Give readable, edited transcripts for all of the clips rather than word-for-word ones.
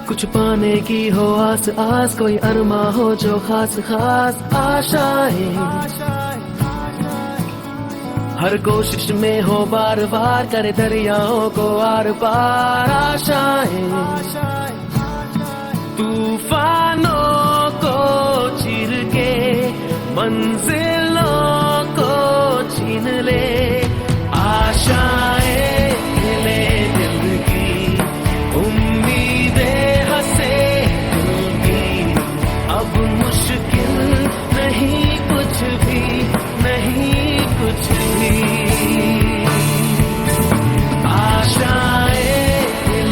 कुछ पाने की हो आस आस, कोई अरमा हो जो खास खास आशाएं, हर कोशिश में हो बार बार, करे दरियाओं को आर पार आशाएं, तूफानों को चीर के मंजिलों को छीन ले, आशाएं ले दिल की, उम्मीदें हंसे दिल की, अब मुश्किल नहीं कुछ भी, नहीं कुछ भी, आशाएं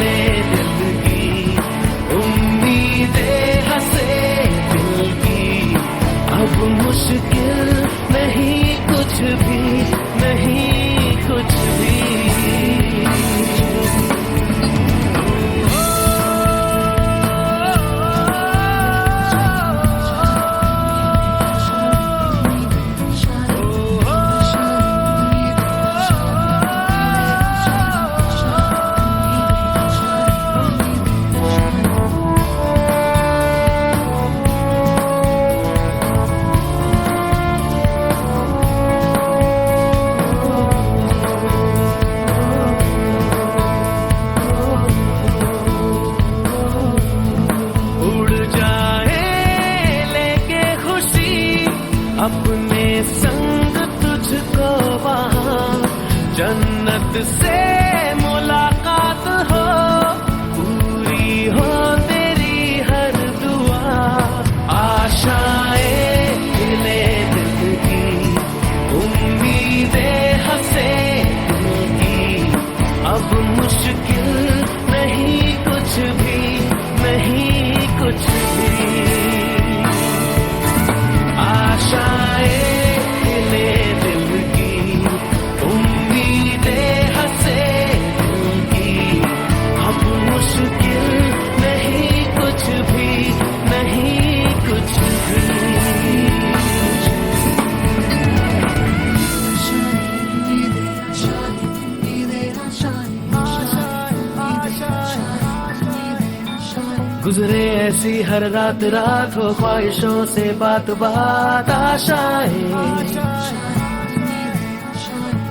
ले दिल की, उम्मीदें हंसे दिल की, अब मुश्किल नहीं कुछ भी, नहीं कुछ भी। अपने संग तुझको वहाँ जन्नत से मुलाकात हो, पूरी हो तेरी हर दुआ, आशाएं ले दिल की, उम्मीदें हंसे दिल की, अब मुश्किल नहीं कुछ भी, नहीं कुछ भी, आशाएं ले दिल की, उम्मीदें हंसे दिल की, अब मुश्किल नहीं कुछ भी, नहीं कुछ भी। गुजरे ऐसी हर रात रात, हो ख्वाहिशों से बात बात, आशाएं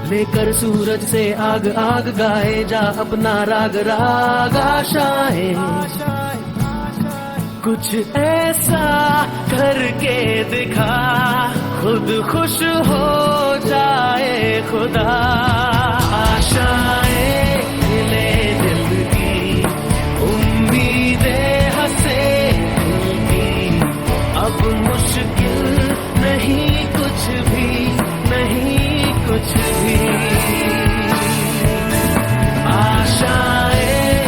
लेकर सूरज से आग आग, गाए जा अपना राग राग, आशाएं कुछ ऐसा करके दिखा, खुद खुश हो जाए खुदा, आशाएं ले दिल की, उम्मीदें हंसे दिल की, अब मुश्किल नहीं कुछ भी, नहीं कुछ भी, आशाएं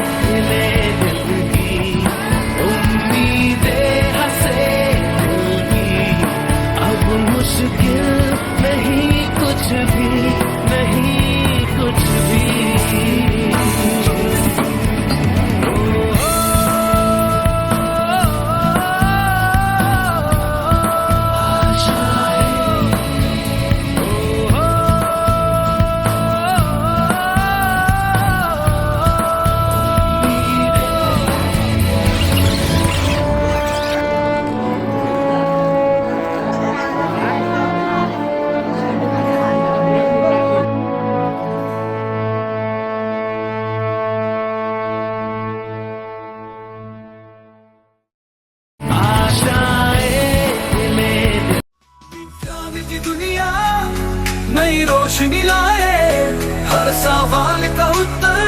ले दिल की, उम्मीदें हंसे दिल की, अब मुश्किल नहीं कुछ भी, नहीं कुछ भी। दुनिया नई रोशनी लाए, हर सवाल का उत्तर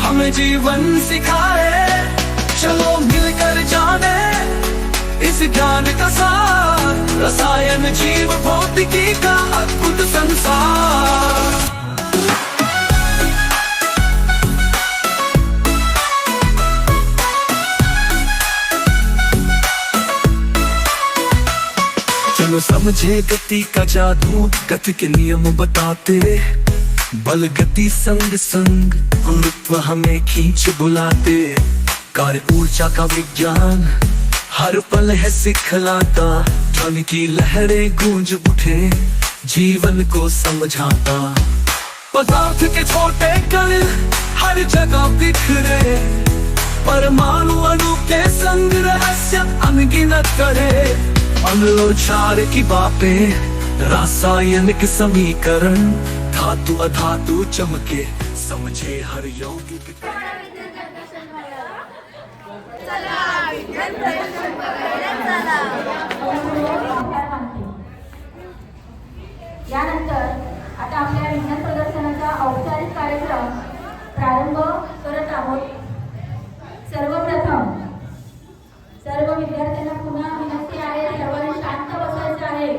हमें जीवन सिखाए, चलो मिलकर जाने इस ज्ञान का सार, रसायन जीव भौतिकी का अद्भुत संसार। चलो समझे गति का जादू, गति के नियम बताते, बल गति संग संग गुरुत्व हमें खींच बुलाते, कार्य ऊर्जा का विज्ञान हर पल है सिखलाता, ध्वनि की लहरें गूंज उठे जीवन को समझाता, पदार्थ के छोटे कण हर जगह बिखरे, परमाणु अणु मेहनत करे, अम्लोचार की बातें रासायनिक समीकरण, धातु अधातु चमके समझे हर यौगिक। यानंतर आता आपल्या विज्ञान प्रदर्शनाचा औपचारिक कार्यक्रम प्रारंभ करत आहोत। सर्वप्रथम सर्व विद्यार्थ्यांना पुन्हा विनंती आहे, सर्वांनी शांत बसायचे आहे।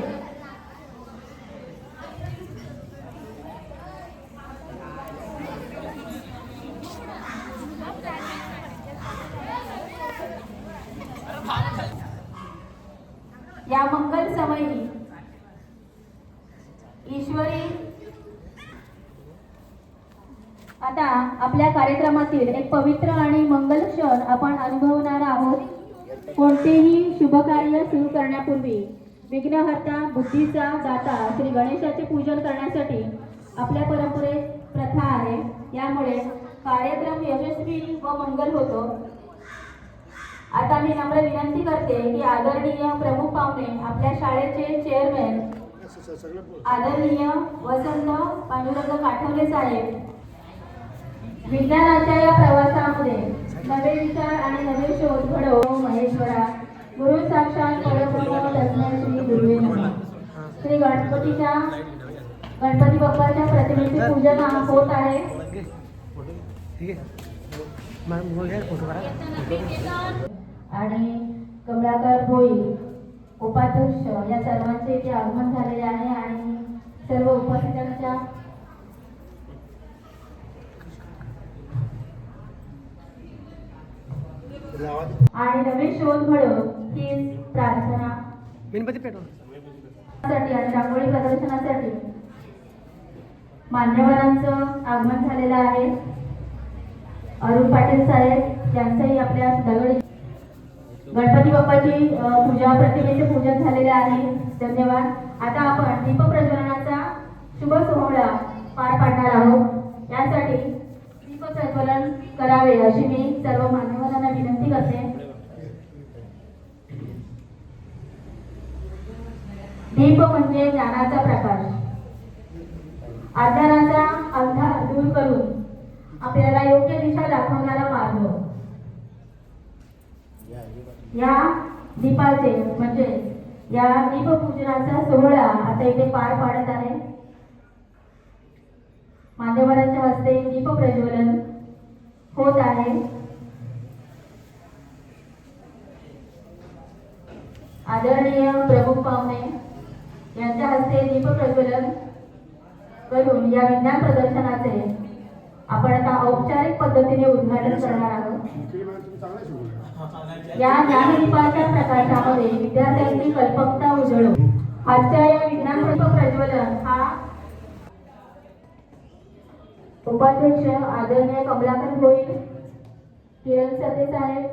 या मंगल समयी ईश्वरी आता आपल्या कार्यक्रमातील एक पवित्र आणि मंगल क्षण आपण अनुभवणार आहोत। कोणतेही शुभ कार्य सुरू करण्यापूर्वी विघ्नहर्ता बुद्धीचा दाता श्री गणेशाचे पूजन करण्यासाठी आपल्या परंपरेत प्रथा आहे। यामुळे कार्यक्रम यशस्वी व मंगल होतो। आता मी नम्र विनंती करते की आदरणीय प्रमुख पाहुणे आपल्या शाळेचे चेअरमॅन आदरणीय वसंत पांडुरंग काठवले साहेब विज्ञानाच्या या प्रवासामध्ये नवे विचार आणि नवे शोध घडवू महेश्वरा गुरु साक्षात परब्रह्म तस्मै श्री गुरुवे नमः। श्री गणपती बाप्पाच्या प्रतिमेचे पूजन होत आहे। आणि कमलाकर भोई उपाध्यक्ष या सर्वांचे इथे आगमन झालेले आहे आणि सर्व उपस्थितांच्या आणि नवे शोध घडव ही प्रार्थना साठी आणि रांगोळी प्रदर्शनासाठी मान्यवरांचं आगमन झालेलं आहे। अरुण पाटील साहेब यांचंही आपल्या दगडी गणपती बाप्पाची पूजा प्रतिमेचे पूजन झालेले आहे। धन्यवाद। आता आपण दीप प्रज्वलनाचा शुभ सोहळा पार पाडणार आहोत। यासाठी दीप प्रज्वलन करावे अशी मी सर्व मान्यवरांना विनंती करते। दीप म्हणजे ज्ञानाचा प्रकाश, अज्ञानाचा अंधार दूर करून आपल्याला योग्य दिशा दाखवणारा मार्ग। या दीपाचे म्हणजे या दीपपूजनाचा सोहळा आता इथे पार पाडत आहे। मान्यवरांच्या हस्ते दीप प्रज्वलन होत आहे। आदरणीय प्रमुख पाहुणे यांच्या हस्ते दीप प्रज्वलन करून या विज्ञान प्रदर्शनाचे आपण आता औपचारिक पद्धतीने उद्घाटन करणार आहोत। या ज्ञानदीपाच्या प्रकाशामध्ये विद्यार्थ्यांची कल्पकता उजळू। आजच्या या विज्ञान प्रज्वलन हा उपाध्यक्ष आदरणीय कमलाकर भोईर, किरण सते साहेब,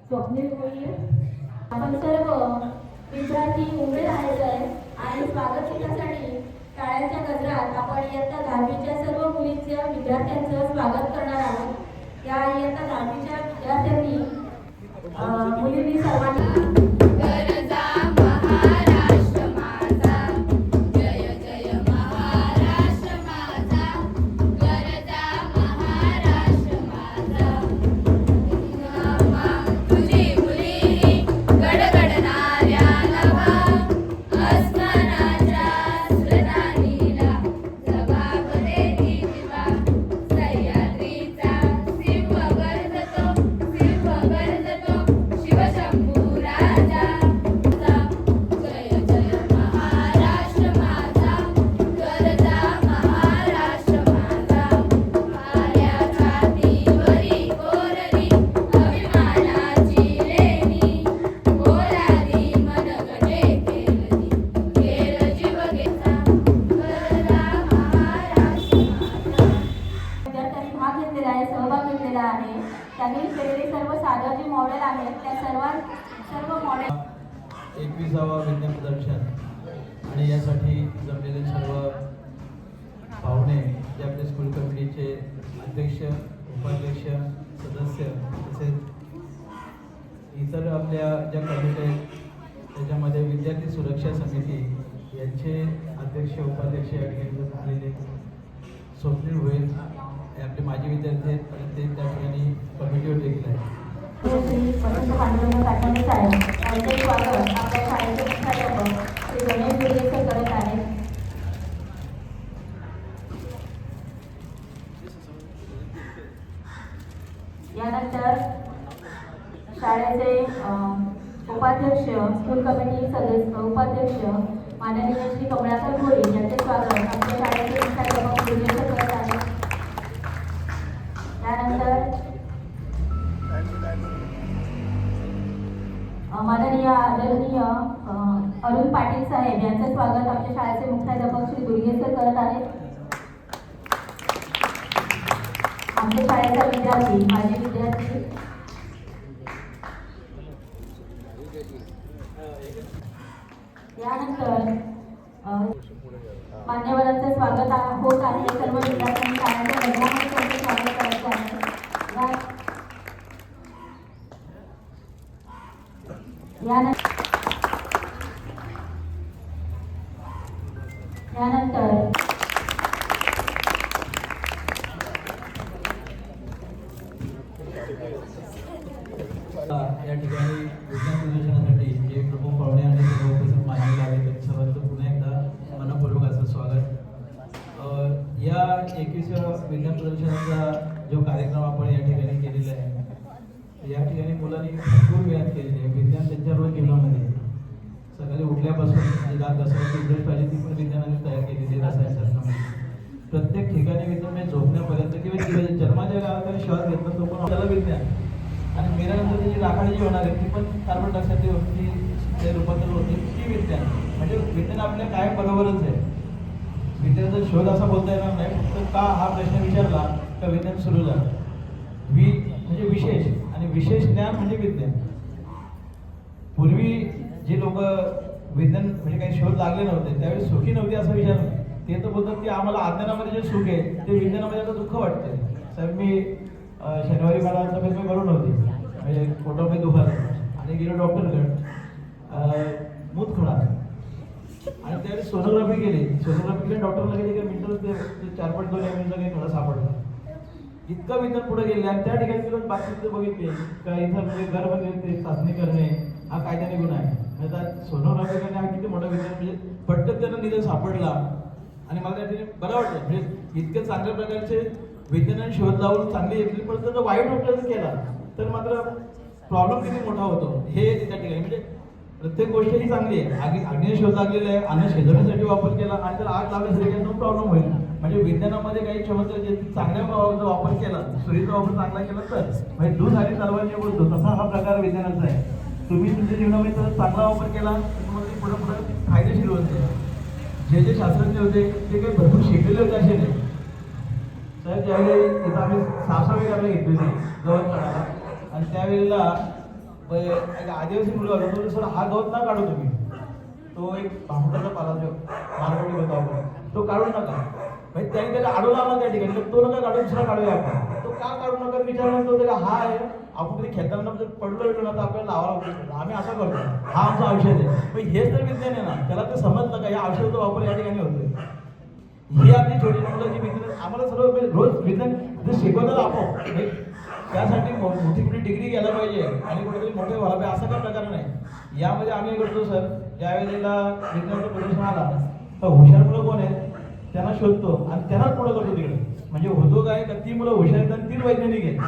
स्वप्नील भोईर आपण सर्व विद्यार्थी उभे राहायचे आहे आणि स्वागत करण्यासाठी शाळेच्या गजरात आपण इयत्ता 10वीच्या सर्व मुलींच्या विद्यार्थ्यांचं स्वागत करणार आहोत। या इयत्ता 10वीच्या विद्यार्थ्यांनी मुलींनी सर्वांनी त्यांनी केलेले सर्व साधं जे मॉडेल आहेत त्या सर्व मॉडेल 21वा विज्ञान प्रदर्शन आणि यासाठी जमलेले सर्व पाहुणे जे आपले स्कूल कमिटीचे अध्यक्ष, उपाध्यक्ष, सदस्य तसेच इतर आपल्या ज्या कमिटी विद्यार्थी सुरक्षा समिती यांचे अध्यक्ष उपाध्यक्ष या ठिकाणी झालेले स्वप्नील होईल हे आपले माजी विद्यार्थी आहेत आणि ते त्या ठिकाणी कमिटीवर देखील आहेत. श्री वसंत पांडुरंग काटाणे साहेब यांचे स्वागत आपल्या शाळेचे मुख्याध्यापक श्री गणेश दुर्गेकर करत आहेत. यानंतर शाळेचे उपाध्यक्ष स्कूल कमिटी सदस्य उपाध्यक्ष माननीय श्री कमलाकर गोरे यांचे स्वागत आमच्या शाळेचे मुख्याध्यापक दुर्गेकर करत आहेत. त्यानंतर माननीय आदरणीय अरुण पाटील साहेब यांचे स्वागत आमच्या शाळेचे मुख्याध्यापक श्री दुर्गेकर करत आहेत. आमच्या शाळेचा विद्यार्थी माजी विद्यार्थी यानंतर मान्यवरांचे स्वागत होत आहे. सर्व विद्यार्थ्यांनी शाळेच्या गजरामध्ये त्यांचे स्वागत करायचे आहे. यानंतर या ठिकाणी विज्ञान प्रदर्शनासाठी जे प्रमुख पाहुणे आणि सर्व उपस्थित मान्य आले त्यांचं सर्वांचं पुन्हा एकदा मनपूर्वक असं स्वागत. या 21व्या विज्ञान प्रदर्शनाचा जो कार्यक्रम आपण या ठिकाणी केलेला आहे या ठिकाणी मुलांनी भरपूर मेहनत केलेली आहे. विज्ञान त्यांच्या रोज जीवनामध्ये सकाळी उठल्यापासून म्हणजे दात घासण्याची इंटरेस्ट पाहिजे ती पण विज्ञानाने तयार केलेली आहे. रसायनशास्त्रामध्ये प्रत्येक ठिकाणी विज्ञान म्हणजे झोपण्यापर्यंत किंवा जन्माच्या काळात श्वास घेतला तो पण त्याला विज्ञान आणि मेल्यानंतर त्याची राखाडी जी होणार आहे ती पण कार्बन डायऑक्साईड होती ते रूपांतर होते ती विज्ञान. म्हणजे विज्ञान आपल्या कायम बरोबरच आहे. विज्ञानाचा शोध असा बोलता येणार नाही. फक्त का हा प्रश्न विचारला का विज्ञान सुरू झालं. म्हणजे विशेष आणि विशेष ज्ञान म्हणजे विज्ञान. पूर्वी जे लोक विज्ञान म्हणजे काही शोध लागले नव्हते त्यावेळी सुखी नव्हते असं विचार ते तर बोलतात की आम्हाला अज्ञानामध्ये जे सुख आहे ते विज्ञानामध्ये आता दुःख वाटतंय. साहेब मी शनिवारी मला तब्येत मी बरोबर नव्हती म्हणजे पोटामध्ये दुखायला आणि गेलो डॉक्टरकडे मूतखडा आणि त्यावेळी सोनोग्राफी केली. सोनोग्राफी केली डॉक्टरला गेली की मिनिटं ते 4.2 एमएलचा काही खडा सापडला. इतकं विज्ञान पुढे गेले आणि त्या ठिकाणी तुला बातमी बघितली का इथं म्हणजे गर्भ चाचणी करणे हा कायद्याने गुन्हा आहे. म्हणजे सोनोग्राफी करणे हा किती मोठा विज्ञान म्हणजे पटकन त्यांना निधन सापडला आणि मला त्या ठिकाणी बरं वाटलं. म्हणजे इतके चांगल्या प्रकारचे विज्ञानाने शोध लावून चांगली येतली पण जर वाईट उपयोग केला तर मात्र प्रॉब्लेम किती मोठा होतो हे त्या ठिकाणी. म्हणजे प्रत्येक गोष्ट ही चांगली आहे. अग्नी शोध लागलेला आहे अन्न शिजवण्यासाठी वापर केला आणि जर आग लावण्यासाठी तो प्रॉब्लेम होईल. म्हणजे विज्ञानामध्ये काही क्षमता जे चांगल्या वापर केला सुरीचा वापर चांगला केला तर म्हणजे दूध आणि सर्वांनी बोलतो तसा हा प्रकार विज्ञानाचा आहे. तुम्ही तुमच्या जीवनामध्ये जर चांगला वापर केला तर तुम्हाला पुढे पुढे फायदेशीर होते. जे शास्त्रज्ञ होते ते काही भरपूर शिकलेले होते असे नाही. साहेब ज्यावेळी इथं आम्ही 6-6 करायला घेतली होती गवत काढायला आणि त्यावेळेला एक आदिवासी मुलगा होता तो सर हा गवत ना काढू तुम्ही तो एक भांबटाचा पाला जो मारवाडी होता आपण तो काढू नका. म्हणजे त्याने त्याला अडवला आम्हाला त्या ठिकाणी तो नका काढू दुसरा काढूया आपण. तो का काढू नका विचारल्यानंतर तो हा आहे आपण कधी खेळताना पडलो ना तर आपल्याला लावायला होतो आम्ही असं करतो हा आमचं औषध आहे. पण हेच तर विज्ञान आहे ना त्याला ते समजलं का या औषधाचा वापर या ठिकाणी होतोय. ही आपली छोटी मुलं जी विज्ञान आम्हाला सर्व रोज विज्ञान जे शिकवतात आपण त्यासाठी मोठी मोठी डिग्री घ्यायला पाहिजे आणि कुठेतरी मोठे व्हायला पाहिजे असं काय प्रकार नाही. यामध्ये आम्ही करतो सर ज्या वेळेला विज्ञानाचं प्रदर्शन आला तर हुशार मुलं कोण आहेत त्यांना शोधतो आणि त्यांनाच पुढं करतो तिकडे. म्हणजे होतो काय का ती मुलं हुशार आहेत आणि 3 वैज्ञानिक आहेत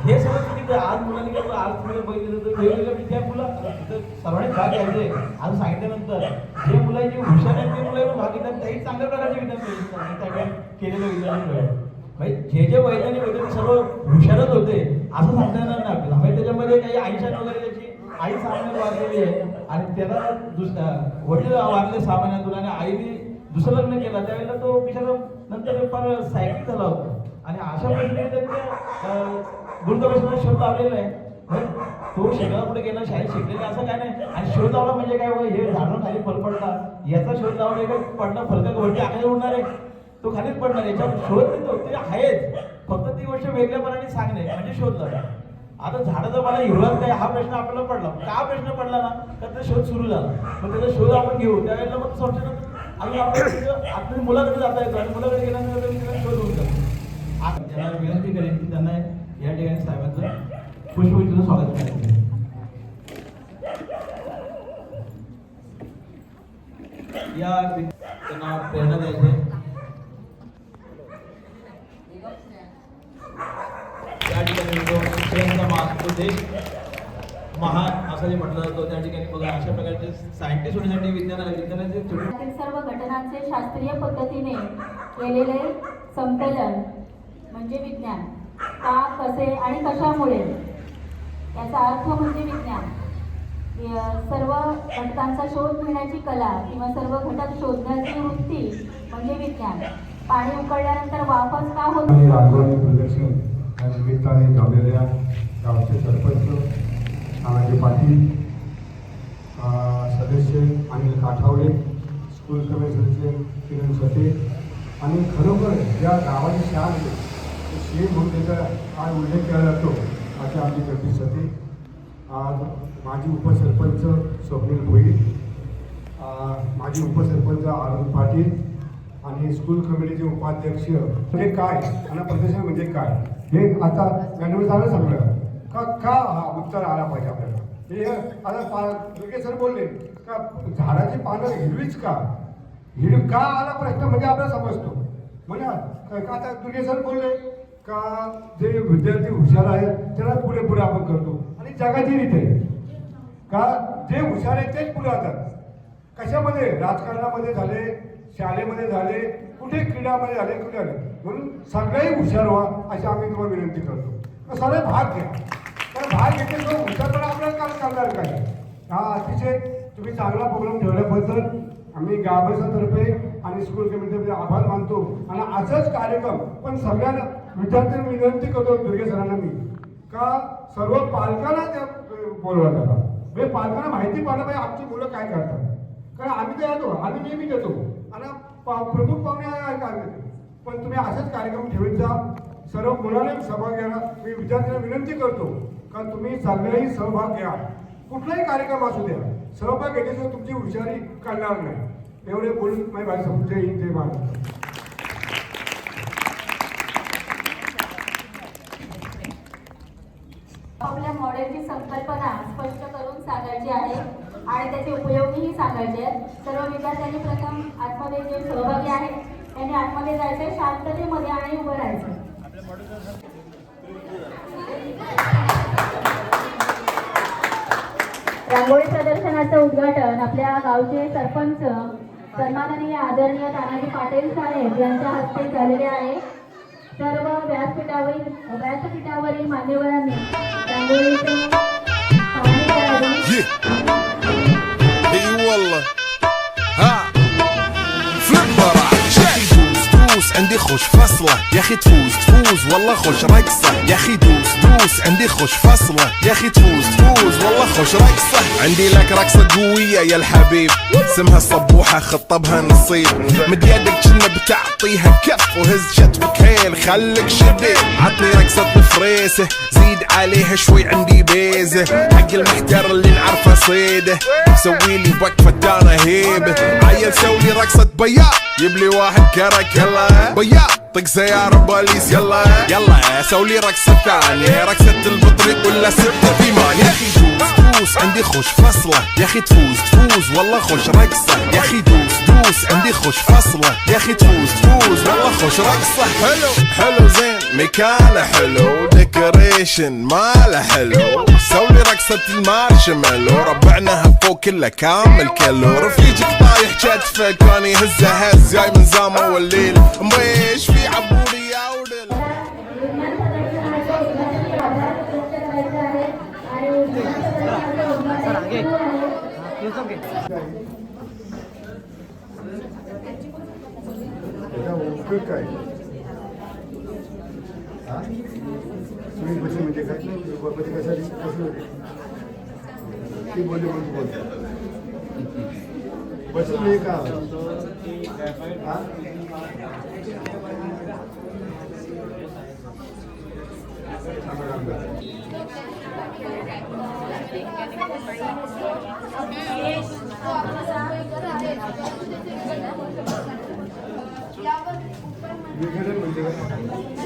हे सगळं चुकीचं. आज मुलांनी केलं आज तुम्ही बघितलं तर वेगवेगळ्या त्या मुलं सर्वांनी भाग घ्यायचे. आज सांगितल्यानंतर जे मुलांची हुशार आहेत ते मुलं भाग घेतात त्याही चांगल्या प्रकारचे विज्ञान केलेलं विज्ञान. म्हणजे जे वैज्ञानिक होते ते सर्व हुशारच होते असं सांगता येणार नाही आपल्याला. म्हणजे त्याच्यामध्ये काही आईशान वगैरे त्याची आई सामान्यात वाढलेली आहे आणि त्याला वडील वाढले सामान्यातून आणि आईने दुसरं लग्न केलं त्यावेळेला तो बिचारा नंतर फार सायकिल झाला होता आणि अशा पद्धतीने त्यांनी गुरुत्वाकर्षणाचा शोध लावलेला आहे. तो शिकायला पुढे गेला शाळेत शिकलेला असं काय नाही. आणि शोध लावला म्हणजे काय बघा हे झाडून खाली फल पडतात याचा शोध लावला काय पडणं फलका वरती आकाशात उडणार आहे तो खालीच पडणार. याच्यावर शोध देतो ते आहेच फक्त ती गोष्ट वेगळ्यापणाने सांगणे म्हणजे शोध लावला. आता झाडाचा मला हिरवाच काय हा प्रश्न आपल्याला पडला. का प्रश्न पडला ना, तर त्याचा शोध सुरू झाला. मग त्याचा शोध आपण घेऊ त्यावेळेला मग संशोधन आणि आपल्या मुलाकडे जाता येतो आणि मुलाकडे गेल्यानंतर त्याचा शोध होऊन जातो. त्यांना विनंती करेन की त्यांना या ठिकाणी साहेबांचं पुष्पगुच्छाचं स्वागत करायचं. या त्यांना प्रेरणा द्यायची. त्या ठिकाणी तो देश महान असं जे म्हटलं जातं त्या ठिकाणी बघा अशा प्रकारचे सायंटिस्ट होण्यासाठी विज्ञानाचे त्यातील सर्व घटनांचे शास्त्रीय पद्धतीने केलेले संकलन म्हणजे विज्ञान. का, कसे आणि कशामुळे याचा अर्थ म्हणजे विज्ञान. सर्व घटकांचा शोध घेण्याची कला किंवा सर्व घटक शोधण्याची वृत्ती म्हणजे विज्ञान. पाणी उकळल्यानंतर वाफच का होत. रांगोळी प्रदर्शन या निमित्ताने जमलेल्या गावचे सरपंच तानाजी पाटील, सदस्य अनिल काठावडे, स्कूल कमिटीचे किरण सते आणि खरोखर ज्या गावाची शान आहे ते शेत म्हणून त्याचा आज उल्लेख केला जातो असे आमचे जगदीश सते, आज माजी उपसरपंच स्वप्नील भोईर, माजी उपसरपंच अरुण पाटील आणि स्कूल कमिटीचे उपाध्यक्ष म्हणजे काय आणि प्रदर्शन म्हणजे काय हे आता गणवेशाला सांगलं का हा उत्तर आला पाहिजे आपल्याला. हे आता दुर्गे सर बोलले का झाडाची पानं हिरवीच का, हिरवी का आला प्रश्न म्हणजे आपल्याला समजतो. म्हणजे आता दुर्गे सर बोलले का जे विद्यार्थी हुशार आहेत त्याला पुढे पुढे आपण करतो आणि जगाची रीत आहे का जे हुशार आहेत तेच पुढे जातात. कशामध्ये, राजकारणामध्ये झाले, शाळेमध्ये झाले, कुठे क्रीडामध्ये झाले, कुठे झाले, म्हणून सगळेही हुशार व्हा अशी आम्ही तुम्हाला विनंती करतो. सगळे भाग घ्या. तर भाग घेते तो हुशारपणा आपल्याला काम करणार काय. हा अतिशय तुम्ही चांगला प्रोग्राम ठेवल्याबद्दल आम्ही गाभेसातर्फे आणि स्कूल कमिटीमध्ये आभार मानतो. आणि असंच कार्यक्रम पण सगळ्यांना विद्यार्थ्यांना विनंती करतो दुर्गे सरांना मी का सर्व पालकांना त्या बोलवा करा. म्हणजे पालकांना माहिती पाहिलं पाहिजे आमची मुलं काय करतात. कारण आम्ही ते येतो, आम्ही नेहमी देतो आणि प्रमुख पाहुणे काय देतो. पण तुम्ही असेच कार्यक्रम ठेवत जा. सर्व मुलांनी सहभाग घ्यायला मी विद्यार्थ्यांना विनंती करतो का तुम्ही सगळेही सहभाग घ्या. कुठलाही कार्यक्रम असू द्या, सहभाग घेतल्याशिवाय तुमची हुशारी कळणार नाही. एवढे बोलून माझी भाई समोर जय हिंद जय महाराष्ट्र. आपल्या मॉडेलची संकल्पना स्पष्ट करून सांगायची आहे आणि त्याचे उपयोगही सांगायचे आहेत. सर्व विद्यार्थ्यांनी प्रथम आतमध्ये जे सहभागी आहेत त्यांनी आतमध्ये जायचं, शांततेमध्ये आणि उभं राहायचं. रांगोळी प्रदर्शनाचं उद्घाटन आपल्या गावचे सरपंच सन्माननीय आदरणीय तानाजी पाटील साहेब यांच्या हस्ते झालेले आहे. सर्व व्यासपीठावरील मान्यवरांनी रांगोळीचं पाहणी करावी. عندي خوش فصلة يا اخي تفوز والله خوش رقصة يا اخي دوس عندي خوش فصلة يا اخي تفوز والله خوش رقصة عندي لك رقصة قوية يا الحبيب اسمها الصبوحة خطبها نصيب مد يدك كنا بتعطيها كف وهز شتفك هيل خليك شديد عطني رقصة بفريسة زيد عليها شوي عندي بيزة حق المحتر اللي نعرفه صيده سوي لي وقفة دانا هيبة عيل سوي رقصة بياض يبلي واحد كرك يلا بياض طق سيارة بوليس يلا سولي رقصة ثانية رقصة البطريق ولا ستة في مان يا اخي دوس عندي خوش فصلة يا اخي تفوز والله خوش رقصة يا اخي دوس عندي خوش فصلة يا اخي تفوز والله خوش رقصة حلو زين مكانه حلو ديكوريشن ماله حلو سولي رقصة المارشميلو ربعناها فوق كله كامل كيلو رفيجك طايح كتفك واني هزه هز جاي من زامه والليل مبيش في عبوري يا ودل उपयोग काय तुम्ही बशी म्हणजे काय बशी कशासाठी कशी होती ती बोलली म्हणून बोलते बसली का विघटन म्हणजे काय?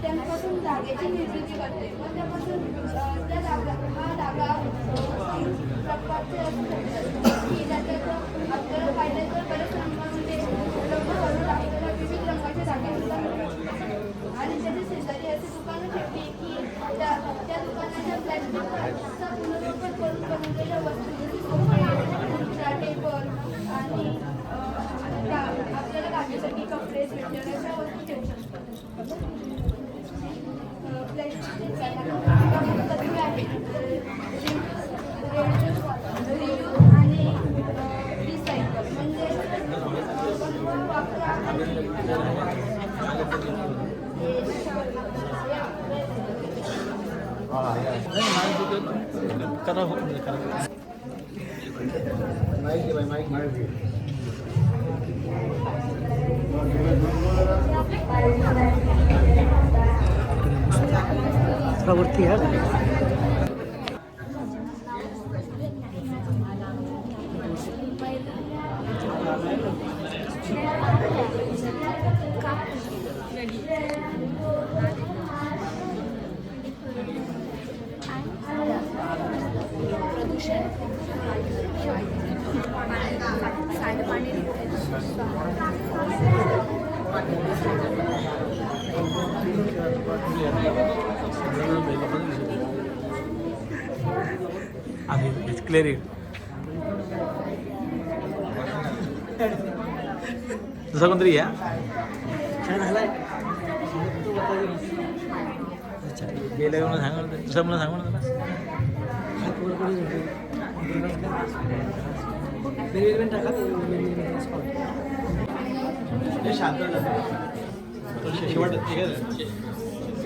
त्यांपासून जागेची निर्मिती करते व त्यापासून त्या जागा हा जागा प्रकारचे असू शकतात की त्याच्यात आपल्याला पाहिजे तर बरेच रंगामध्ये उपलब्ध करून आपल्याला विविध रंगाचे धागे सुद्धा मिळतात आणि त्याची शेजारी अशी दुकानं ठेवली की त्या दुकानाच्या प्लॅस्टिकचा पुनर्वापर करून बनवलेल्या वस्तू जशी सोफा टेबल आणि आपल्याला घालण्यासाठी कपडे स्वेटर अशा वस्तू ठेवू शकतात आणि रिसायकल म्हणजे वरती आहे It's clear. दुसरा कोणतरी या गेल्या म्हणून सांगा दुसरा मला सांगू ना शांत शेवट ठीक आहे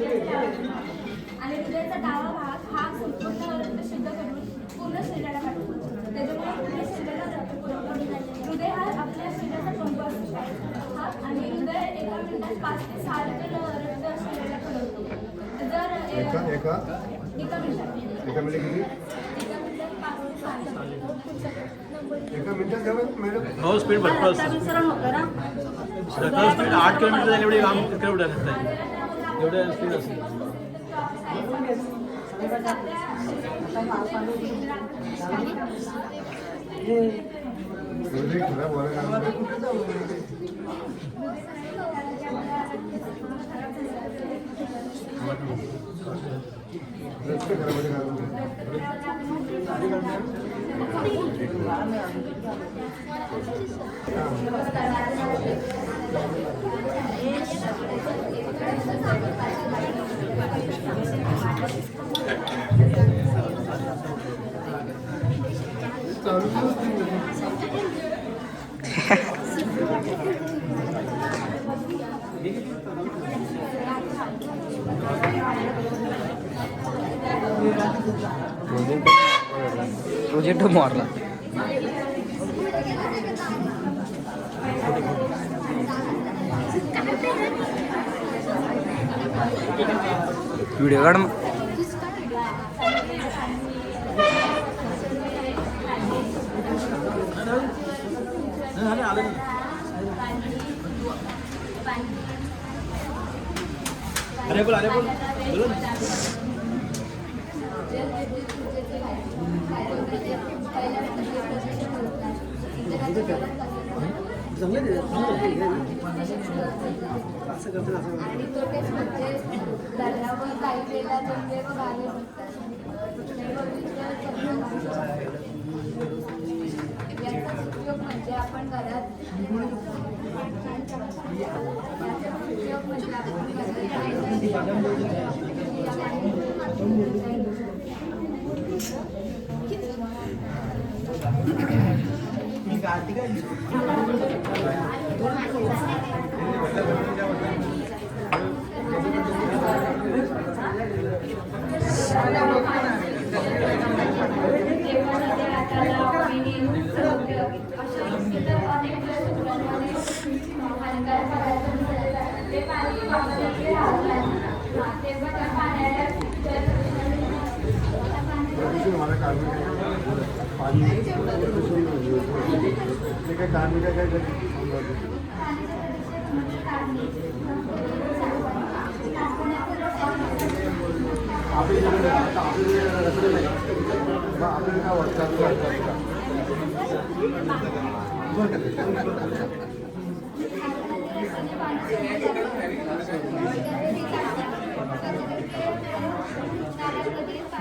आणि हृदयाचा डावा भाग हा संपूर्ण रक्त शुद्ध करून पूर्ण शरीराला पाठवतो त्याच्यामुळे पूर्ण शरीराला रक्त पुरवठा होतो हृदय हा आपल्या शरीराचा पंप असतो हा आणि हृदय एका मिनिटात 5 ते 6 लिटर रक्त शरीराला पुरवतो जर एका मिनिटात एका मिनिटात किती? एका मिनिटात जेवण मॅडम हो स्पीड भरपूर सकाळ स्पीड 8 किलोमीटर जायला एवढी लांब किलोमीटर असतात एवढ्या स्पीड असते खराब व्हायला रस्ते खराब प्रोजेक्ट मारला व्हिडिओ काढ अरे बोल बोलो ना आणि तोटेच म्हणजे दर्यावर काही वेळेला जंगले व गावे याचा उपयोग म्हणजे आपण घरात मला पाणी ते काय कार्मिक काय आपल्याला काय वाटतं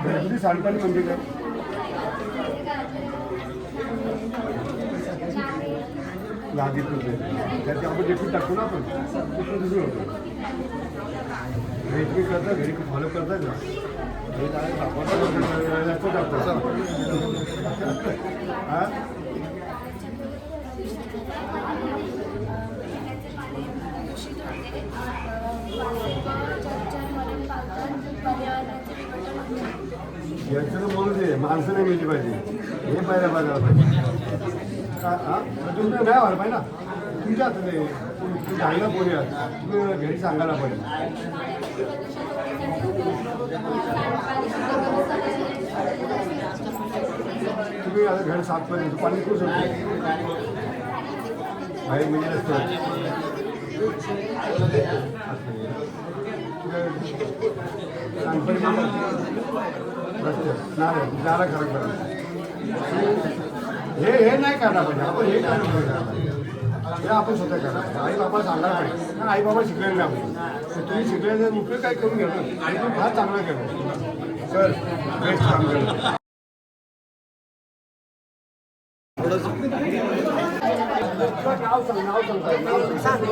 घरातली सांडपाणी म्हणजे काय लादीत त्याची आपण लिक्विड टाकतो ना आपण ते दुसरं होतं घरी करता घरी फॉलो करता का जास्त टाकतो हां याचं बोलू दे माणसं नाही मिळली पाहिजे हे पाहिलं बघायला पाहिजे हां तुमचं नाही व्हायला पाहिजे ना तुमच्या हातात आहे तुम्ही सांगायला बोलूया तुम्ही घरी सांगायला पाहिजे तुम्ही आता घर साफ करेल पाणी करू शकतो बाहेर मिळेल असतं नारा खरं करा हे नाही करायला पाहिजे आपण हे करायला हे आपण स्वतः करा आई बाबा सांगायला पाहिजे कारण आई बाबा शिकलेले नाही आपण तुम्ही शिकल्याचा उपयोग काय करून घ्या ना आणि तुम्ही फार चांगला केलं सर बेस्ट काम केलं नाव सांग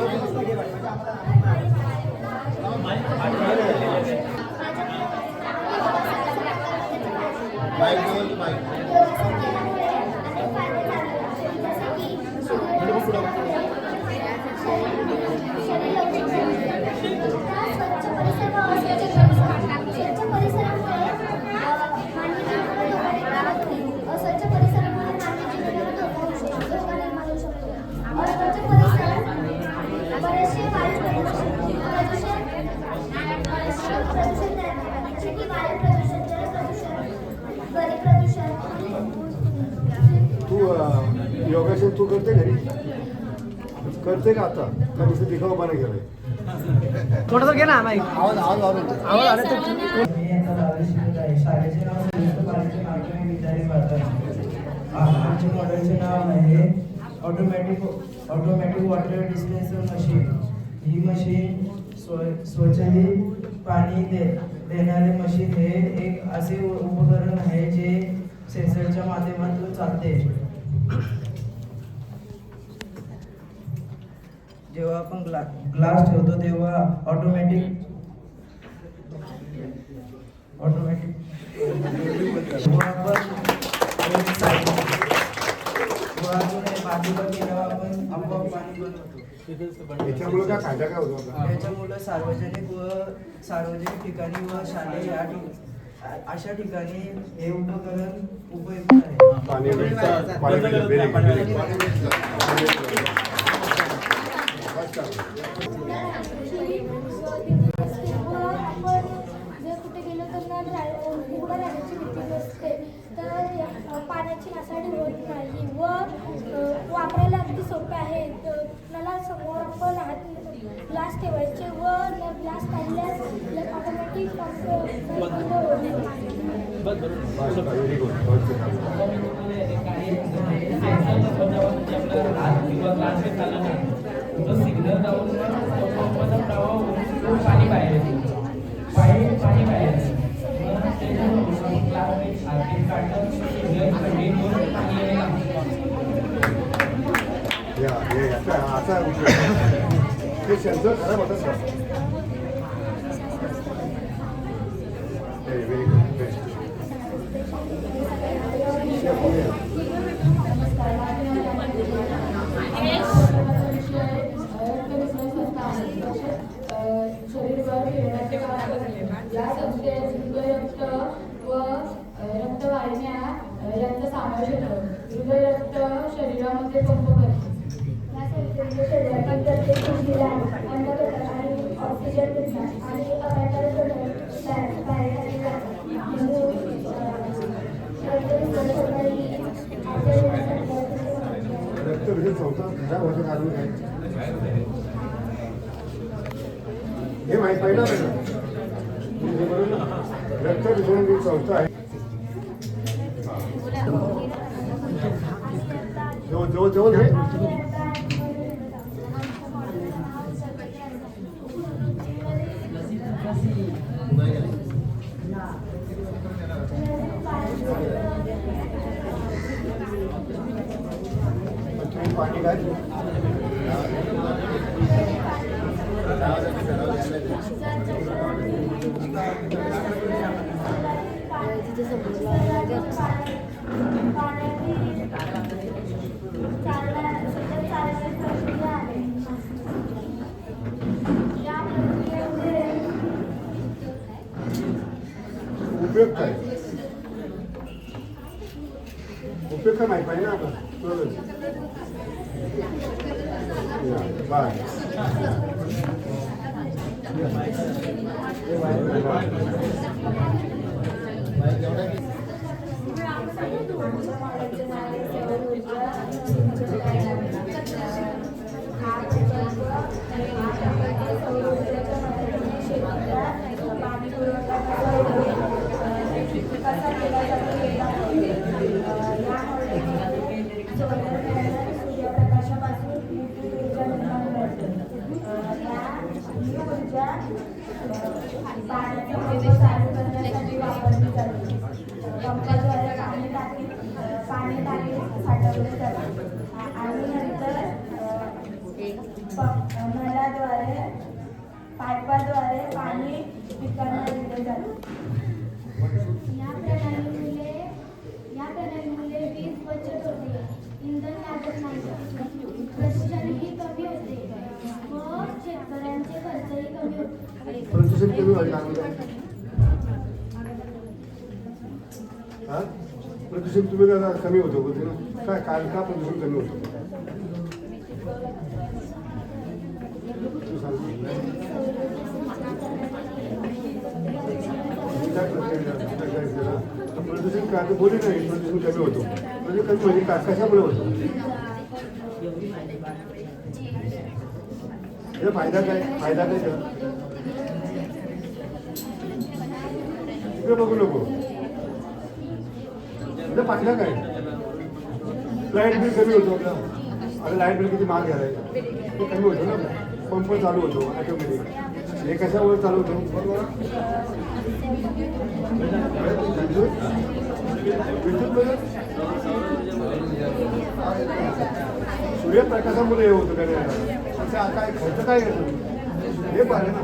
तू योगासन तू करते घरी करते का आता का नुसतं दिखावपणा केलंय थोडंसं घे ना आवाज आले तर शाळेचे नाव संयुक्त बालिका माध्यमिक विद्यालय वर्धा. आमच्या मॉडेलचे नाव आहे ऑटोमॅटिक वॉटर डिस्पेन्सर मशीन. ही मशीन स्वच्छही पाणी देणारे मशीन हे एक असे उपकरण आहे जे सेन्सरच्या माध्यमातून चालते. जेव्हा आपण ग्लास ठेवतो तेव्हा ऑटोमॅटिक याच्यामुळे काय फायदा काय होतो त्याच्यामुळे सार्वजनिक ठिकाणी व शालेय अशा ठिकाणी हे उपकरण उपयुक्त आहे. जर कुठे गेलो तर उभं राहण्याची भीती नसते तर पाण्याची नासाडी होत नाही व वापरायला अगदी सोपे आहे. नळा समोर आपण हात ग्लास ठेवायचे व ग्लास काढल्यास ऑटोमॅटिक सिग्नल जाऊन पाणी बाहेर पाणी बाहेर असं असा ते सेन्सर खराब होतात का? Very good best. या संस्थेत हृदयरक्त व रक्तवाहिन्या यांचा समावेश होतो. हृदयरक्त शरीरामध्ये पंप करते. या संस्थेचे शरीरातील प्रत्येक पेशीला अन्न घटक आणि ऑक्सिजन देतात आणि अपायकारी घटक बाहेर टाकले जातात. रक्तभिजन संस्था खराब होतं कारण काय हे माहीत पाहिजे ना. रक्तभिजन जी संस्था आहे जवळ जवळ हे पाणी काय उपयोग काय उपयोग काय माहिती पाहिजे ना आपण बाय नळाद्वारे पाईपाद्वारे पाणी पिकांना दिले जाते. या प्रणालीमुळे वीज बचत होते, इंधन लागत नाही, प्रदूषणही कमी होते व शेतकऱ्यांचे खर्चही कमी होते. प्रदूषण कमी व्हायला प्रदूषण तुम्ही कमी होतो बोलते ना काय काय का प्रदूषण कमी होतं प्रदूषण काय बोलले नाही प्रदूषण कमी होतो म्हणजे कमी म्हणजे काय कशामुळे होतो याचा फायदा काय तिकडे बघू नको याचा फायदा काय लाईट बिल कमी होतो आपला आता लाईट बिल किती महाग घ्यायला तो कमी होतो ना पंप चालू होतो ऑटोमॅटिक हे कशावर चालू होतो विद्युत सूर्यप्रकाशामुळे हे होतं काय काय खर्च काय येतो हे पाहिजे ना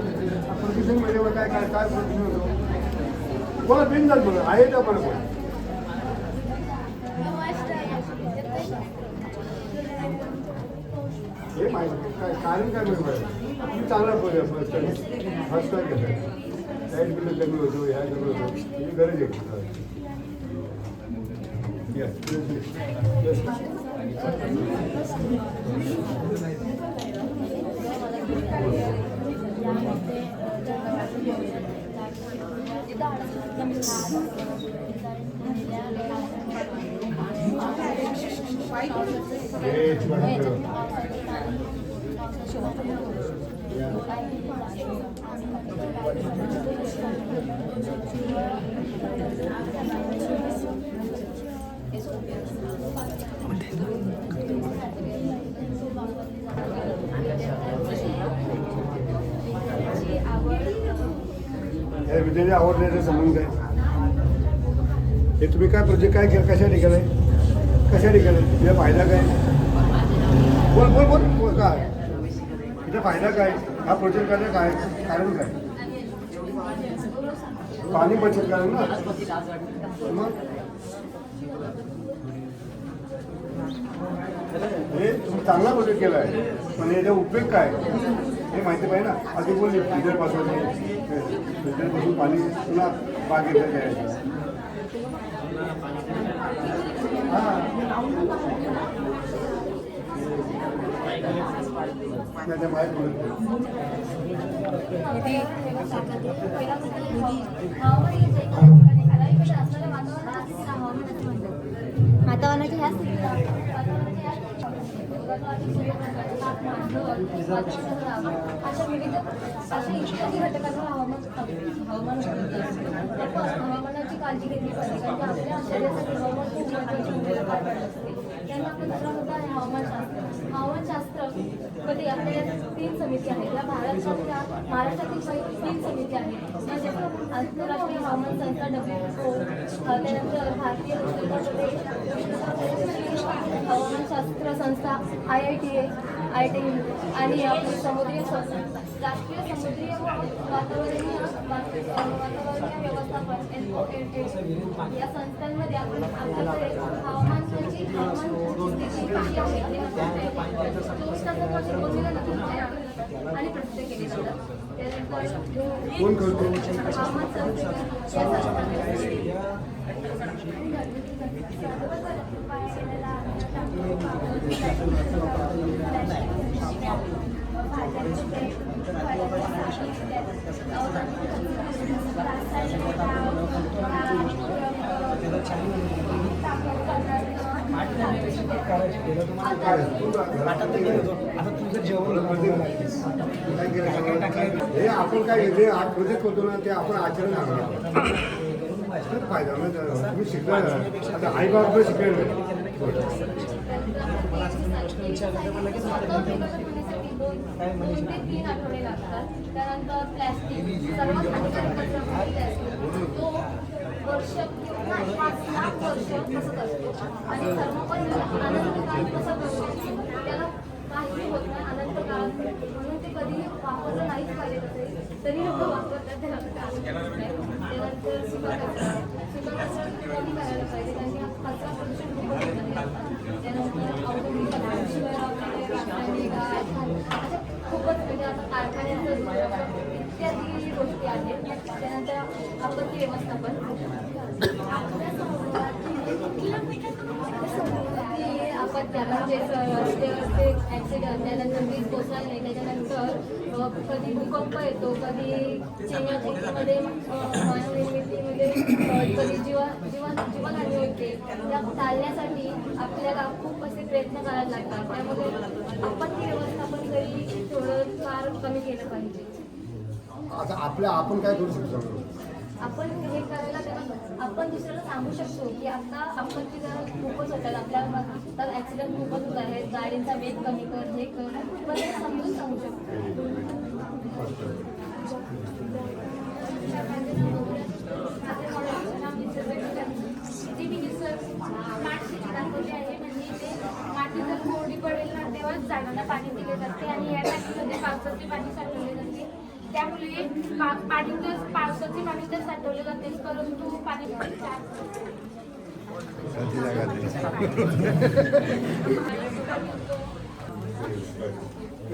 प्रदूषण म्हणजे काय काय काय प्रदूषण होतं कोणा बिन जात बघा आहे का मला कोण हे माहिती काय कारण काय माहिती तुम्ही चांगला बोलूया फर्स्ट टाइम घेतात लाईट बिल कमी होतो ह्या कमी होतो ही गरज आहे विद्यार्थी आवडण्याचा संबंध आहे हे तुम्ही काय प्रोजेक्ट काय कशा ठिकाणी कशा ठिकाणी तुझा फायदा काय बोल बोल बोल काय इथे फायदा काय हा प्रोजेक्ट करण्याचं काय कारण काय पाणी बचत कारण ना मग हे तुम्ही चांगला प्रोजेक्ट केला आहे पण याचा उपयोग काय हे माहिती पाहिजे ना आधी बोलली फिल्टरपासून पाणी पुन्हा बागेत द्यायचं हां त्या बाहेर बोलत वातावरणाची ह्या अशा विविध अशा इत्यादी घटकांवर हवामानाची काळजी घेतली पाहिजे कारण आपल्या शरीरासाठी हवामान खूप महत्त्वाची भूमिका पार पाडत असते. त्यांना आपण दुसरा मुद्दा आहे हवामानशास्त्र. हवामानशास्त्र कधी आपल्या 3 समिती आहेत या भारताच्या महाराष्ट्रातील 3 समिती आहेत म्हणजे आंतरराष्ट्रीय हवामान संस्था WHO त्यानंतर भारतीय हवामानशास्त्र संस्था IITA आणि आपली समुद्रीय संस्था राष्ट्रीय समुद्रीय वातावरणीय व्यवस्थापन या संस्थांमध्ये आपण आपल्याकडे हवामानाची स्थिती कशी आहे आणि प्रसिद्ध केली जातात. त्यानंतर हवामान हे आपण काय जे आज प्रोजेक्ट होतो ना ते आपण आचरण आणणार फायदा तुम्ही शिकला आता आई बाबा शिकले नाही दोन ते 3 आठवडे लागतात. त्यानंतर प्लॅस्टिक सर्वात हानिकारक कचरा तो वर्ष किंवा 5 वर्ष तसंच असतो आणि थर्मोकॉल अनंतकाळ कसं करतो त्याला काही होत नाही अनंतकाळ म्हणून ते कधी वापरलं नाहीच पाहिजे तसे तरी लोक वापरतात त्याला त्यानंतर सुका कचरा कमी करायला पाहिजे कारण की कचरा प्रदूषण खूप त्यानंतर औद्योगिक खूपच म्हणजे आता कारखान्यांचं इत्यादी गोष्टी आहेत. त्यानंतर आपत्ती व्यवस्थापन आपत्त्याला म्हणजे रस्ते ॲक्सिडेंट त्यानंतर वीज कोसळणे नाही त्याच्यानंतर कधी भूकंप येतो कधी चेन्नईमध्ये मानवनिर्मितीमध्ये कधी जीवनहानी होते त्या टाळण्यासाठी आपल्याला खूप असे प्रयत्न करायला लागतात. त्यामुळे आपत्ती व्यवस्थापन तरी थोडं फार कमी केलं पाहिजे. आता आपण काय करू शकतो आपण हे करायला आपण दुसऱ्याला सांगू शकतो की आता आपत्ती जरा खूपच होतात आपल्या तर ॲक्सिडेंट खूपच होत आहेत गाडीचा वेग कमी कर हे कर पण ते समजून सांगू शकतो. माती जर कोरडी पडेल ना तेव्हाच झाडांना पाणी दिले जाते आणि या टाकीमध्ये पावसाचे पाणी साठवले जाते त्यामुळे पाणी जर पावसाचे पाणी जर साठवले जाते परंतु पाणी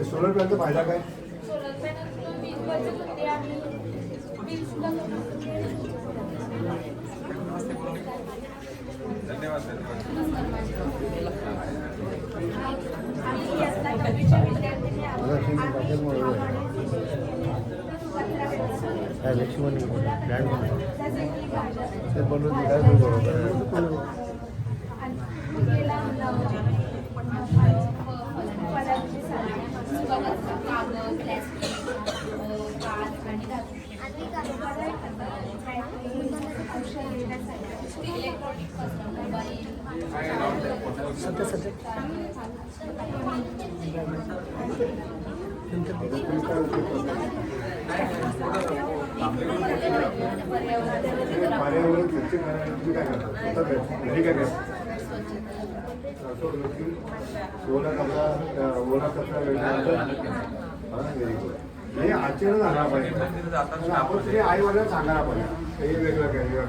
सोलर प्लॅनचा फायदा काय सोलर पॅनल वीज बचत होते आणि बिल सुद्धा लक्ष्मण ब्रँड बनवून पर्यावरण स्वच्छ करण्यासाठी काय करतात घरी काय करतात ओला कचरा वेगळा व्हेरी गुड. नाही आश्चर्य झाला पाहिजे पण आपण तरी आई वडिलांना सांगायला पाहिजे हे वेगळं कॅरियर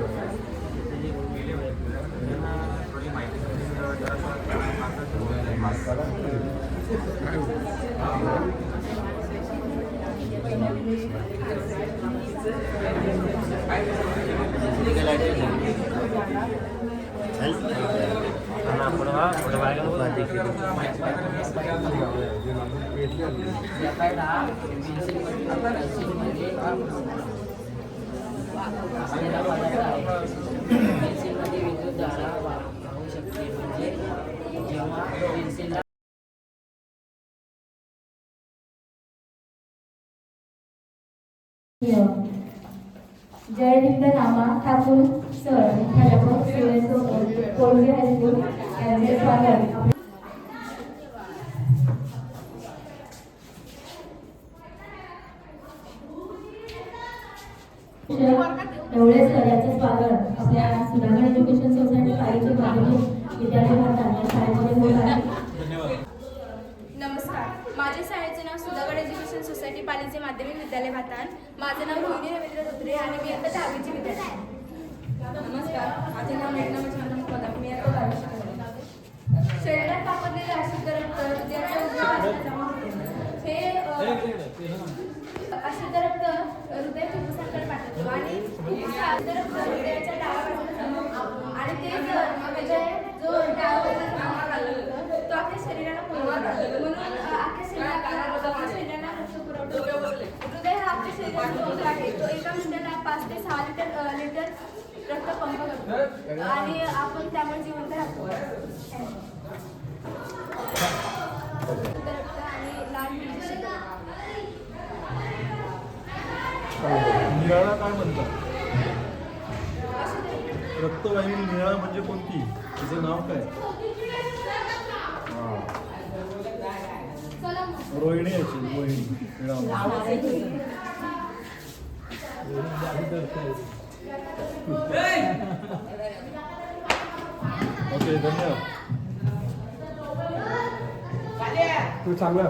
जय हिंदनामा ठाकूर सर मुख्याध्यापक कोळवे हायस्कूल यांचे स्वागत. ढवळे सर यांचं स्वागत आपल्या सुधागड एज्युकेशन सोसायटी पालिचे माध्यमिक विद्यालय भारतात या शाळेमध्ये होत आहे. नमस्कार, माझ्या शाळेचे नाव सुधागड एज्युकेशन सोसायटी पालीचे माध्यमिक विद्यालय भातान. माझं नाव रोहिणी रवींद्र धोत्रे आणि मी आता 10वीची विद्यार्थी आहे. नमस्कार, माझे नाव मेघना मच्छिंद्र पवार, मी आता 12वीची विद्यार्थी आहे. शरीरात वापरलेले अशुद्ध रक्त हृदयाच्या उजव्या बाजूला जमा होते. हे अशुद्ध रक्त हृदय फुफ्फुसांकडे पाठवतो आणि अशुद्ध रक्त हृदयाच्या डाव्या बाजूला जमा होतो आणि ते जर म्हणजे जो डाव्या बाजूला जमा झाला तो अख्ख्या शरीराला पुरवतो. म्हणून अख्ख्या शरीराला रक्त पुरवठा हृदय हा आपल्या शरीराचा अंग आहे. तो एका मिनिटाला 5 ते 6 लिटर रक्त पंप करतो आणि आपण त्यामुळे जिवंत राहतो. रक्त आणि लाल मिरची निराळा काय म्हणतात? रक्तवाहिनी निराळा म्हणजे कोणती? तिचं नाव काय? रोहिणी याची रोहिणी निराळा. ओके, धन्यवाद. तू चांगला